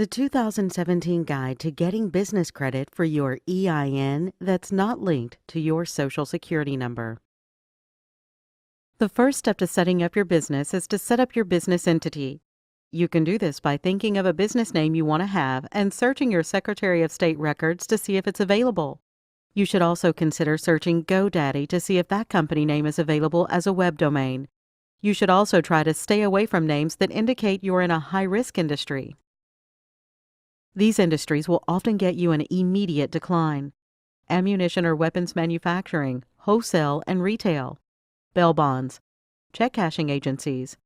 The 2017 Guide to Getting Business Credit for Your EIN that's not linked to your Social Security number. The first step to setting up your business is to set up your business entity. You can do this by thinking of a business name you want to have and searching your Secretary of State records to see if it's available. You should also consider searching GoDaddy to see if that company name is available as a web domain. You should also try to stay away from names that indicate you're in a high-risk industry. These industries will often get you an immediate decline: ammunition or weapons manufacturing, wholesale and retail, bail bonds, check cashing agencies,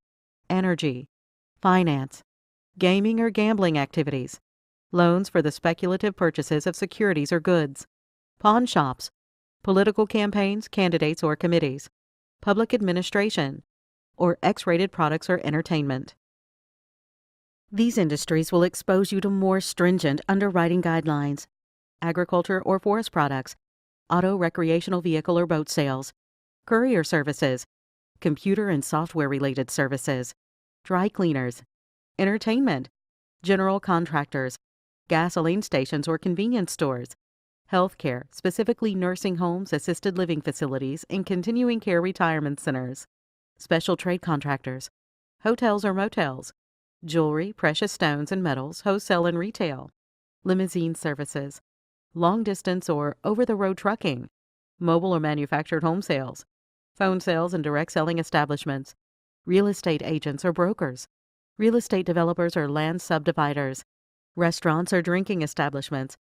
energy, finance, gaming or gambling activities, loans for the speculative purchases of securities or goods, pawn shops, political campaigns, candidates or committees, public administration, or X-rated products or entertainment. These industries will expose you to more stringent underwriting guidelines: agriculture or forest products, auto, recreational vehicle or boat sales, courier services, computer and software-related services, dry cleaners, entertainment, general contractors, gasoline stations or convenience stores, healthcare, specifically nursing homes, assisted living facilities, and continuing care retirement centers, special trade contractors, hotels or motels, jewelry, precious stones and metals, wholesale and retail, limousine services, long-distance or over-the-road trucking, mobile or manufactured home sales, phone sales and direct selling establishments, real estate agents or brokers, real estate developers or land subdividers, restaurants or drinking establishments,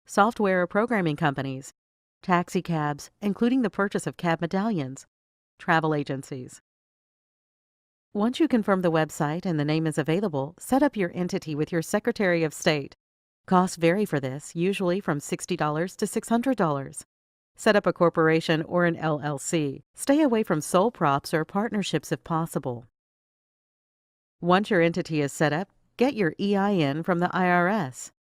software or programming companies, taxi cabs, including the purchase of cab medallions, travel agencies. Once you confirm the website and the name is available, set up your entity with your Secretary of State. Costs vary for this, usually from $60 to $600. Set up a corporation or an LLC. Stay away from sole props or partnerships if possible. Once your entity is set up, get your EIN from the IRS.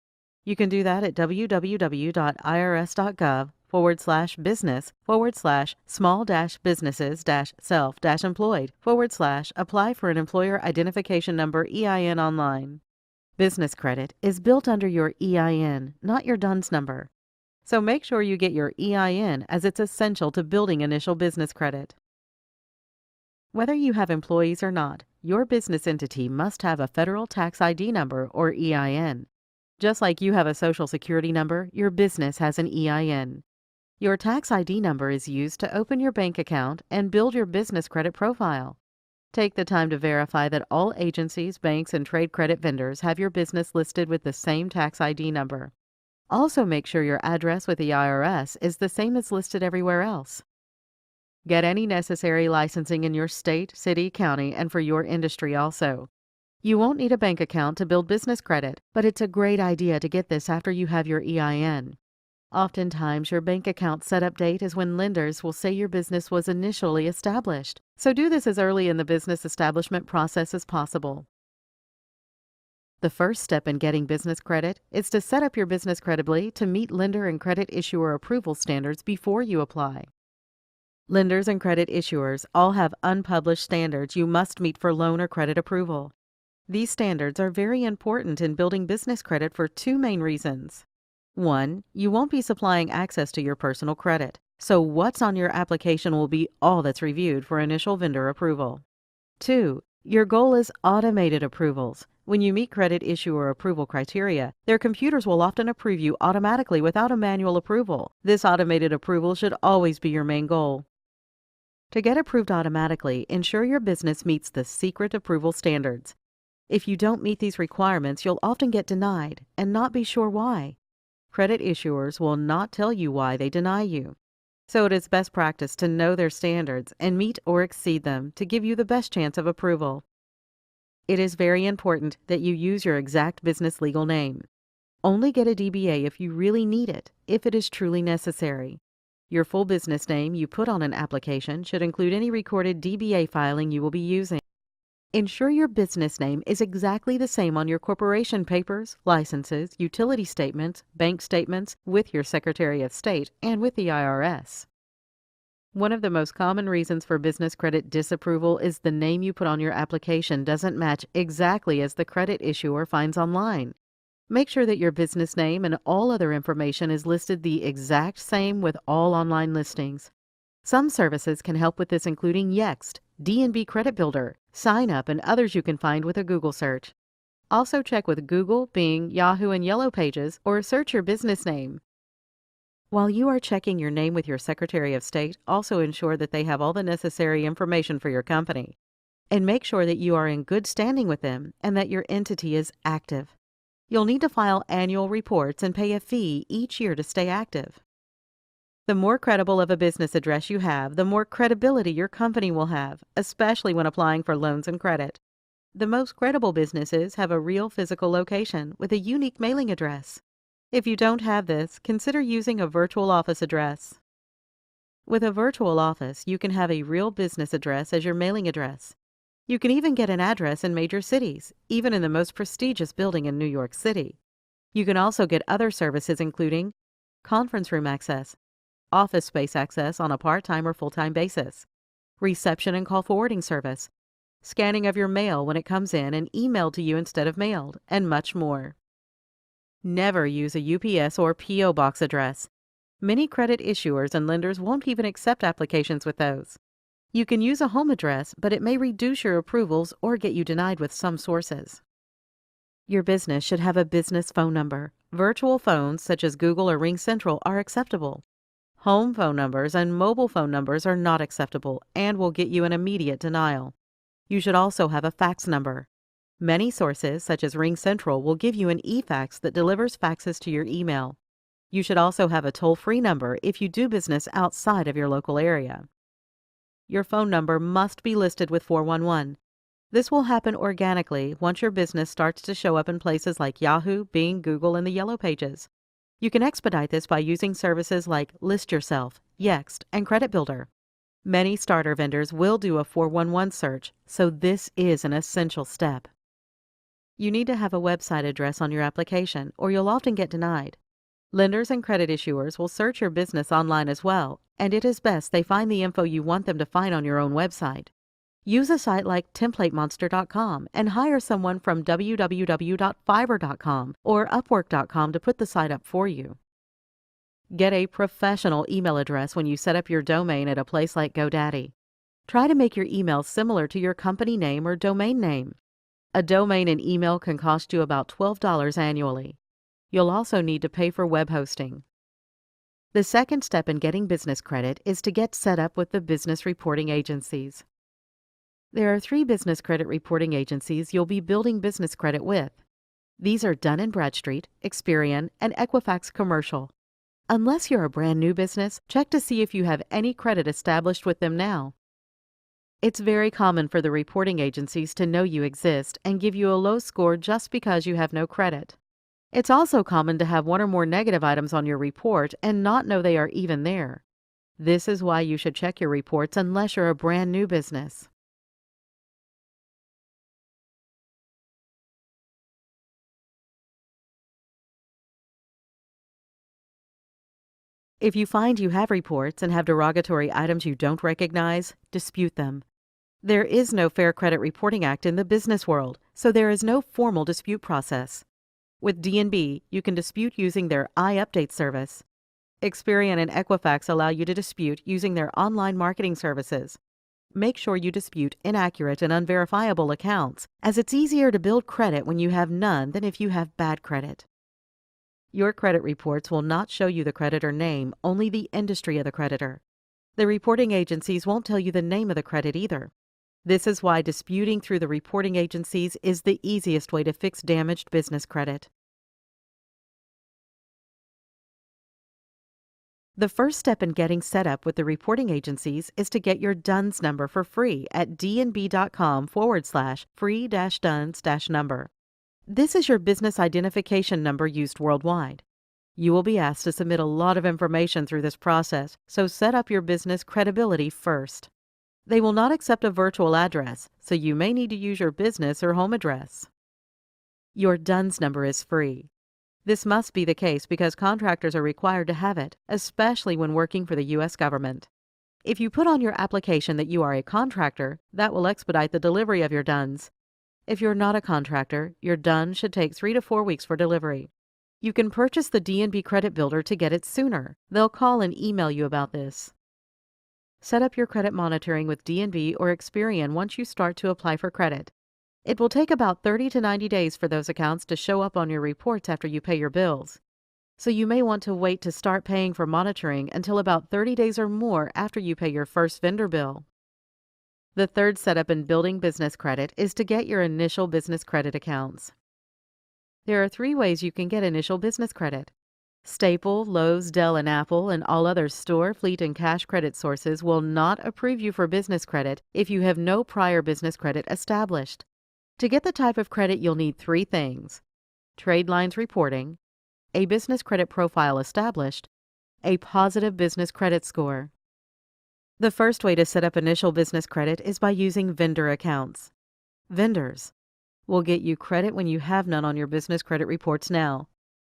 You can do that at www.irs.gov/business/small-businesses-self-employed/apply for an employer identification number EIN online. Business credit is built under your EIN, not your DUNS number. So make sure you get your EIN, as it's essential to building initial business credit. Whether you have employees or not, your business entity must have a federal tax ID number or EIN. Just like you have a Social Security number, your business has an EIN. Your tax ID number is used to open your bank account and build your business credit profile. Take the time to verify that all agencies, banks, and trade credit vendors have your business listed with the same tax ID number. Also make sure your address with the IRS is the same as listed everywhere else. Get any necessary licensing in your state, city, county, and for your industry also. You won't need a bank account to build business credit, but it's a great idea to get this after you have your EIN. Oftentimes, your bank account setup date is when lenders will say your business was initially established, so do this as early in the business establishment process as possible. The first step in getting business credit is to set up your business credibly to meet lender and credit issuer approval standards before you apply. Lenders and credit issuers all have unpublished standards you must meet for loan or credit approval. These standards are very important in building business credit for two main reasons. 1. You won't be supplying access to your personal credit, so what's on your application will be all that's reviewed for initial vendor approval. 2. Your goal is automated approvals. When you meet credit issuer approval criteria, their computers will often approve you automatically without a manual approval. This automated approval should always be your main goal. To get approved automatically, ensure your business meets the secret approval standards. If you don't meet these requirements, you'll often get denied and not be sure why. Credit issuers will not tell you why they deny you. So it is best practice to know their standards and meet or exceed them to give you the best chance of approval. It is very important that you use your exact business legal name. Only get a DBA if you really need it, if it is truly necessary. Your full business name you put on an application should include any recorded DBA filing you will be using. Ensure your business name is exactly the same on your corporation papers, licenses, utility statements, bank statements, with your Secretary of State, and with the IRS. One of the most common reasons for business credit disapproval is the name you put on your application doesn't match exactly as the credit issuer finds online. Make sure that your business name and all other information is listed the exact same with all online listings. Some services can help with this, including Yext, D&B Credit Builder, Sign Up, and others you can find with a Google search. Also check with Google, Bing, Yahoo, and Yellow Pages, or search your business name. While you are checking your name with your Secretary of State, also ensure that they have all the necessary information for your company. And make sure that you are in good standing with them and that your entity is active. You'll need to file annual reports and pay a fee each year to stay active. The more credible of a business address you have, the more credibility your company will have, especially when applying for loans and credit. The most credible businesses have a real physical location with a unique mailing address. If you don't have this, consider using a virtual office address. With a virtual office, you can have a real business address as your mailing address. You can even get an address in major cities, even in the most prestigious building in New York City. You can also get other services including conference room access, office space access on a part-time or full-time basis, reception and call forwarding service, scanning of your mail when it comes in and emailed to you instead of mailed, and much more. Never use a UPS or P.O. box address. Many credit issuers and lenders won't even accept applications with those. You can use a home address, but it may reduce your approvals or get you denied with some sources. Your business should have a business phone number. Virtual phones such as Google or RingCentral are acceptable. Home phone numbers and mobile phone numbers are not acceptable and will get you an immediate denial. You should also have a fax number. Many sources, such as RingCentral, will give you an e-fax that delivers faxes to your email. You should also have a toll-free number if you do business outside of your local area. Your phone number must be listed with 411. This will happen organically once your business starts to show up in places like Yahoo, Bing, Google, and the Yellow Pages. You can expedite this by using services like List Yourself, Yext, and Credit Builder. Many starter vendors will do a 411 search, so this is an essential step. You need to have a website address on your application, or you'll often get denied. Lenders and credit issuers will search your business online as well, and it is best they find the info you want them to find on your own website. Use a site like templatemonster.com and hire someone from www.fiverr.com or upwork.com to put the site up for you. Get a professional email address when you set up your domain at a place like GoDaddy. Try to make your email similar to your company name or domain name. A domain and email can cost you about $12 annually. You'll also need to pay for web hosting. The second step in getting business credit is to get set up with the business reporting agencies. There are 3 business credit reporting agencies you'll be building business credit with. These are Dun & Bradstreet, Experian, and Equifax Commercial. Unless you're a brand new business, check to see if you have any credit established with them now. It's very common for the reporting agencies to know you exist and give you a low score just because you have no credit. It's also common to have 1 or more negative items on your report and not know they are even there. This is why you should check your reports unless you're a brand new business. If you find you have reports and have derogatory items you don't recognize, dispute them. There is no Fair Credit Reporting Act in the business world, so there is no formal dispute process. With D&B, you can dispute using their iUpdate service. Experian and Equifax allow you to dispute using their online marketing services. Make sure you dispute inaccurate and unverifiable accounts, as it's easier to build credit when you have none than if you have bad credit. Your credit reports will not show you the creditor name, only the industry of the creditor. The reporting agencies won't tell you the name of the credit either. This is why disputing through the reporting agencies is the easiest way to fix damaged business credit. The first step in getting set up with the reporting agencies is to get your DUNS number for free at dnb.com/free-DUNS-number. This is your business identification number used worldwide. You will be asked to submit a lot of information through this process, so set up your business credibility first. They will not accept a virtual address, so you may need to use your business or home address. Your DUNS number is free. This must be the case because contractors are required to have it, especially when working for the U.S. government. If you put on your application that you are a contractor, that will expedite the delivery of your DUNS. If you're not a contractor, your done should take 3 to 4 weeks for delivery. You can purchase the D&B Credit Builder to get it sooner. They'll call and email you about this. Set up your credit monitoring with D&B or Experian once you start to apply for credit. It will take about 30 to 90 days for those accounts to show up on your reports after you pay your bills. So you may want to wait to start paying for monitoring until about 30 days or more after you pay your first vendor bill. The third setup in building business credit is to get your initial business credit accounts. There are 3 ways you can get initial business credit. Staple, Lowe's, Dell, and Apple, and all other store, fleet, and cash credit sources will not approve you for business credit if you have no prior business credit established. To get the type of credit, you'll need 3 things: trade lines reporting, a business credit profile established, a positive business credit score. The first way to set up initial business credit is by using vendor accounts. Vendors will get you credit when you have none on your business credit reports now.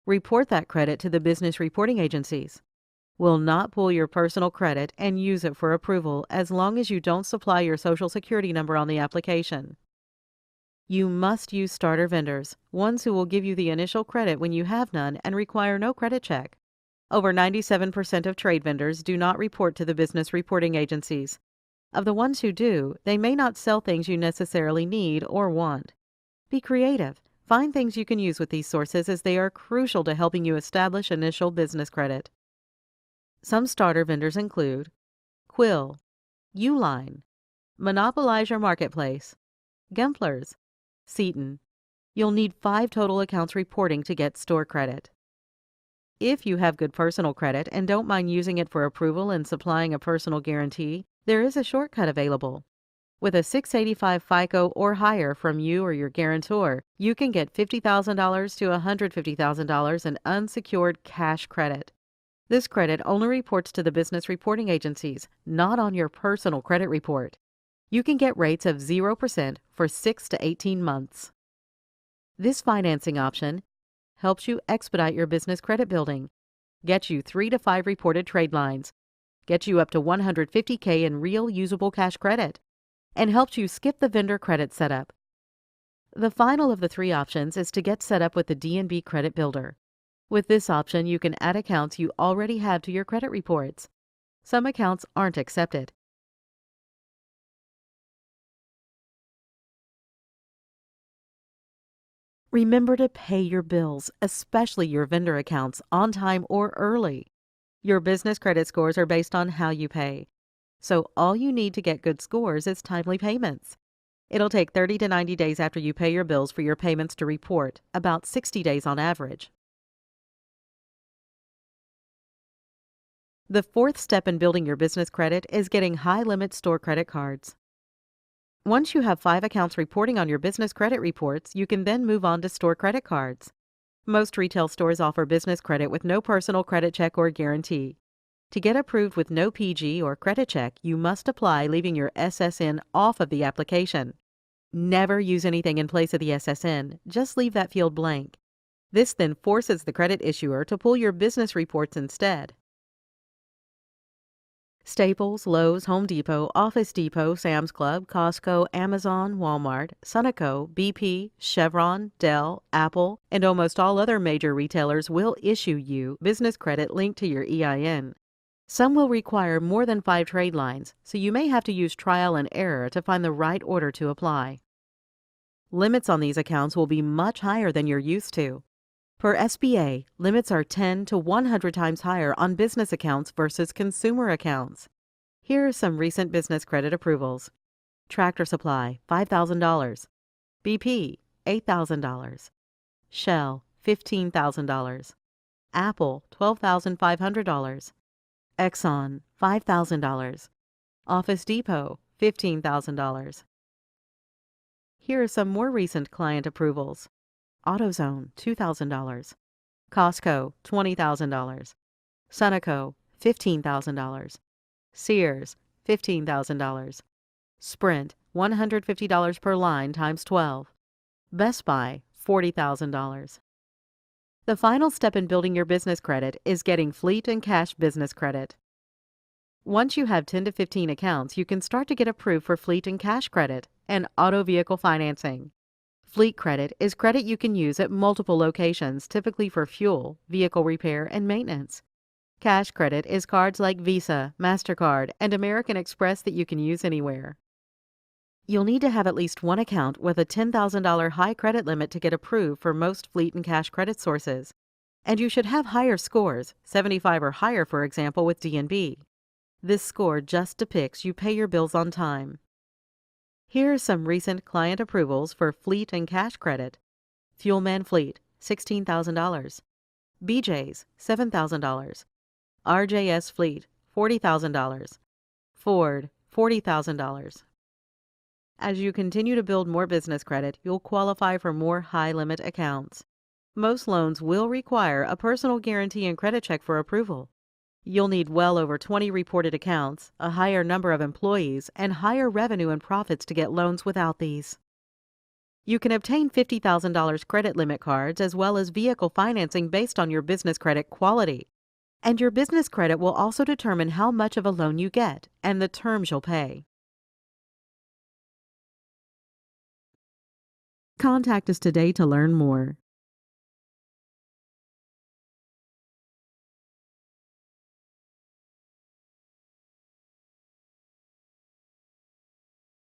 Report that credit to the business reporting agencies. Will not pull your personal credit and use it for approval as long as you don't supply your Social Security number on the application. You must use starter vendors, ones who will give you the initial credit when you have none and require no credit check. Over 97% of trade vendors do not report to the business reporting agencies. Of the ones who do, they may not sell things you necessarily need or want. Be creative. Find things you can use with these sources as they are crucial to helping you establish initial business credit. Some starter vendors include Quill, Uline, Monopolize Your Marketplace, Gempler's, Seton. You'll need 5 total accounts reporting to get store credit. If you have good personal credit and don't mind using it for approval and supplying a personal guarantee, there is a shortcut available. With a 685 FICO or higher from you or your guarantor, you can get $50,000 to $150,000 in unsecured cash credit. This credit only reports to the business reporting agencies, not on your personal credit report. You can get rates of 0% for 6 to 18 months. This financing option helps you expedite your business credit building, gets you 3 to 5 reported trade lines, gets you up to $150K in real usable cash credit, and helps you skip the vendor credit setup. The final of the 3 options is to get set up with the D&B Credit Builder. With this option, you can add accounts you already have to your credit reports. Some accounts aren't accepted. Remember to pay your bills, especially your vendor accounts, on time or early. Your business credit scores are based on how you pay. So all you need to get good scores is timely payments. It'll take 30 to 90 days after you pay your bills for your payments to report, about 60 days on average. The 4th step in building your business credit is getting high-limit store credit cards. Once you have 5 accounts reporting on your business credit reports, you can then move on to store credit cards. Most retail stores offer business credit with no personal credit check or guarantee. To get approved with no PG or credit check, you must apply leaving your SSN off of the application. Never use anything in place of the SSN, just leave that field blank. This then forces the credit issuer to pull your business reports instead. Staples, Lowe's, Home Depot, Office Depot, Sam's Club, Costco, Amazon, Walmart, Sunoco, BP, Chevron, Dell, Apple, and almost all other major retailers will issue you business credit linked to your EIN. Some will require more than 5 trade lines, so you may have to use trial and error to find the right order to apply. Limits on these accounts will be much higher than you're used to. Per SBA, limits are 10 to 100 times higher on business accounts versus consumer accounts. Here are some recent business credit approvals. Tractor Supply, $5,000. BP, $8,000. Shell, $15,000. Apple, $12,500. Exxon, $5,000. Office Depot, $15,000. Here are some more recent client approvals. AutoZone, $2,000. Costco, $20,000. Sunoco, $15,000. Sears, $15,000. Sprint, $150 per line times 12. Best Buy, $40,000. The final step in building your business credit is getting fleet and cash business credit. Once you have 10 to 15 accounts, you can start to get approved for fleet and cash credit and auto vehicle financing. Fleet credit is credit you can use at multiple locations, typically for fuel, vehicle repair, and maintenance. Cash credit is cards like Visa, MasterCard, and American Express that you can use anywhere. You'll need to have at least one account with a $10,000 high credit limit to get approved for most fleet and cash credit sources. And you should have higher scores, 75 or higher, for example, with D&B. This score just depicts you pay your bills on time. Here are some recent client approvals for fleet and cash credit. Fuelman Fleet, $16,000. BJ's, $7,000. RJS Fleet, $40,000. Ford, $40,000. As you continue to build more business credit, you'll qualify for more high-limit accounts. Most loans will require a personal guarantee and credit check for approval. You'll need well over 20 reported accounts, a higher number of employees, and higher revenue and profits to get loans without these. You can obtain $50,000 credit limit cards as well as vehicle financing based on your business credit quality. And your business credit will also determine how much of a loan you get and the terms you'll pay. Contact us today to learn more.